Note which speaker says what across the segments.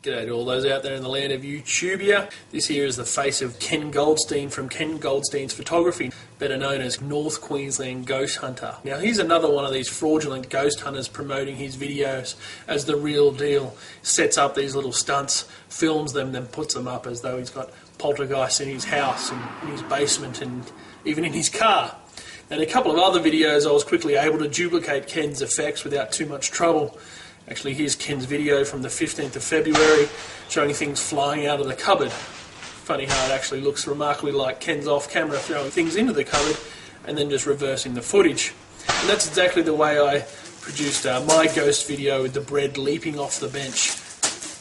Speaker 1: G'day to all those out there in the land of YouTubia. This here is the face of Ken Goldstein from Ken Goldstein's Photography, better known as North Queensland Ghost Hunter. Now he's another one of these fraudulent ghost hunters promoting his videos as the real deal. Sets up these little stunts, films them, then puts them up as though he's got poltergeists in his house and in his basement and even in his car. And in a couple of other videos I was quickly able to duplicate Ken's effects without too much trouble. Actually, here's Ken's video from the 15th of February showing things flying out of the cupboard. Funny how it actually looks remarkably like Ken's off camera throwing things into the cupboard and then just reversing the footage. And that's exactly the way I produced my ghost video with the bread leaping off the bench.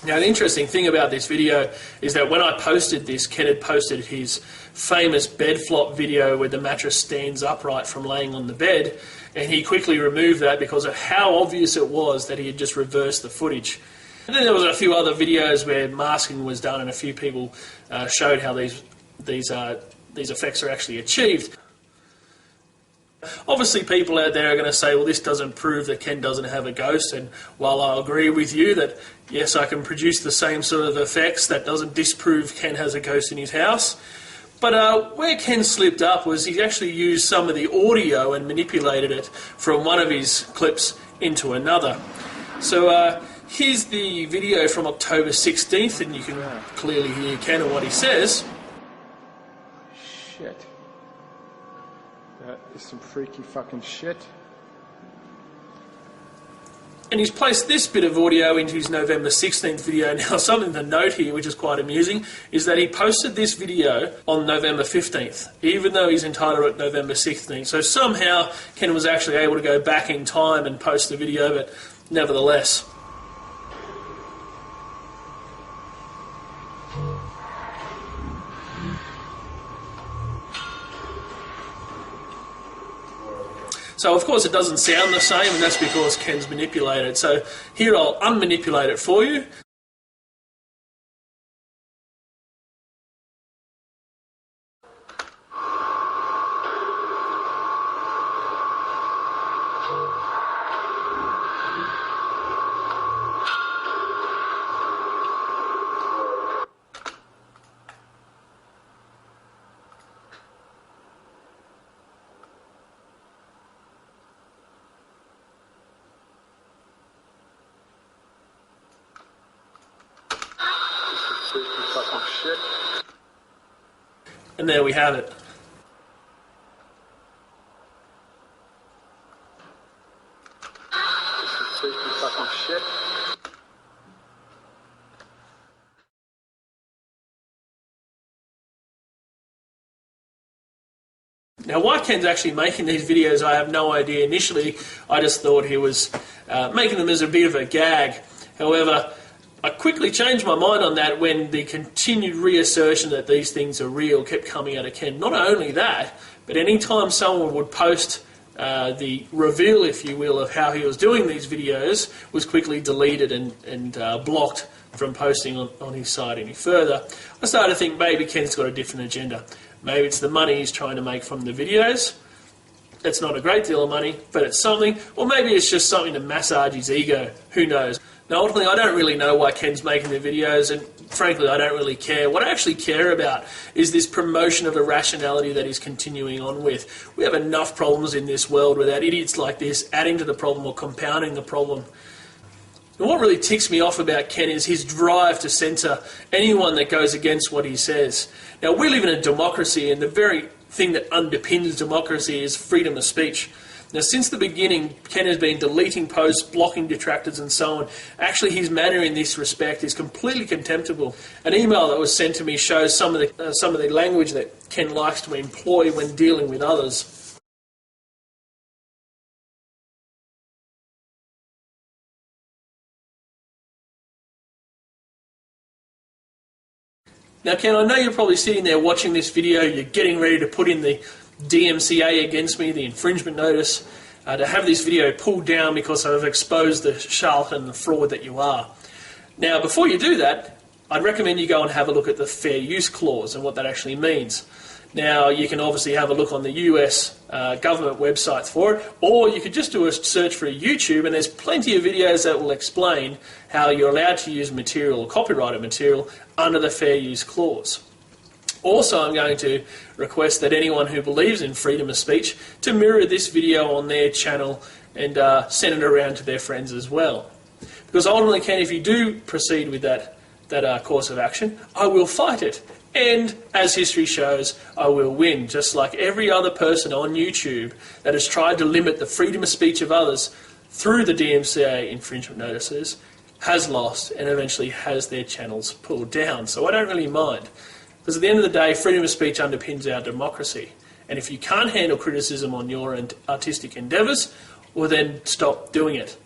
Speaker 1: Now the interesting thing about this video is that when I posted this, Ken had posted his famous bed flop video where the mattress stands upright from laying on the bed, and he quickly removed that because of how obvious it was that he had just reversed the footage. And then there was a few other videos where masking was done and a few people showed how these effects are actually achieved. Obviously people out there are going to say, well, this doesn't prove that Ken doesn't have a ghost, and while I'll agree with you that yes, I can produce the same sort of effects, that doesn't disprove Ken has a ghost in his house. But where Ken slipped up was he actually used some of the audio and manipulated it from one of his clips into another. So here's the video from October 16th, and you can clearly hear Ken and what he says.
Speaker 2: Shit. That is some freaky fucking shit.
Speaker 1: And he's placed this bit of audio into his November 16th video. Now, something to note here, which is quite amusing, is that he posted this video on November 15th, even though he's entitled it November 16th. So somehow Ken was actually able to go back in time and post the video, but nevertheless. So of course it doesn't sound the same, and that's because Ken's manipulated. So here I'll unmanipulate it for you.
Speaker 2: Shit.
Speaker 1: And there we have it.
Speaker 2: Shit.
Speaker 1: Now why Ken's actually making these videos I have no idea. Initially I just thought he was making them as a bit of a gag. However, I quickly changed my mind on that when the continued reassertion that these things are real kept coming out of Ken. Not only that, but any time someone would post the reveal, if you will, of how he was doing these videos was quickly deleted and blocked from posting on his site any further. I started to think maybe Ken's got a different agenda. Maybe it's the money he's trying to make from the videos. It's not a great deal of money, but it's something. Or maybe it's just something to massage his ego. Who knows? Now, ultimately, I don't really know why Ken's making the videos, and frankly, I don't really care. What I actually care about is this promotion of irrationality that he's continuing on with. We have enough problems in this world without idiots like this adding to the problem or compounding the problem. And what really ticks me off about Ken is his drive to censor anyone that goes against what he says. Now, we live in a democracy, and the very thing that underpins democracy is freedom of speech. Now, since the beginning, Ken has been deleting posts, blocking detractors and so on. Actually, his manner in this respect is completely contemptible. An email that was sent to me shows some of the language that Ken likes to employ when dealing with others. Now, Ken, I know you're probably sitting there watching this video, you're getting ready to put in the DMCA against me, the infringement notice, to have this video pulled down because I've exposed the charlatan and the fraud that you are. Now, before you do that, I'd recommend you go and have a look at the fair use clause and what that actually means. Now, you can obviously have a look on the US government websites for it, or you could just do a search for YouTube, and there's plenty of videos that will explain how you're allowed to use material or copyrighted material under the Fair Use Clause. Also, I'm going to request that anyone who believes in freedom of speech to mirror this video on their channel and send it around to their friends as well. Because ultimately, Ken, if you do proceed with that course of action, I will fight it. And as history shows, I will win, just like every other person on YouTube that has tried to limit the freedom of speech of others through the DMCA infringement notices has lost and eventually has their channels pulled down. So I don't really mind. Because at the end of the day, freedom of speech underpins our democracy. And if you can't handle criticism on your artistic endeavours, well then stop doing it.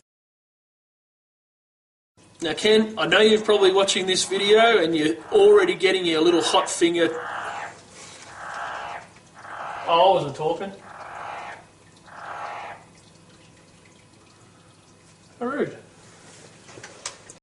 Speaker 1: Now Ken, I know you're probably watching this video and you're already getting your little hot finger... Oh, I wasn't talking. How rude.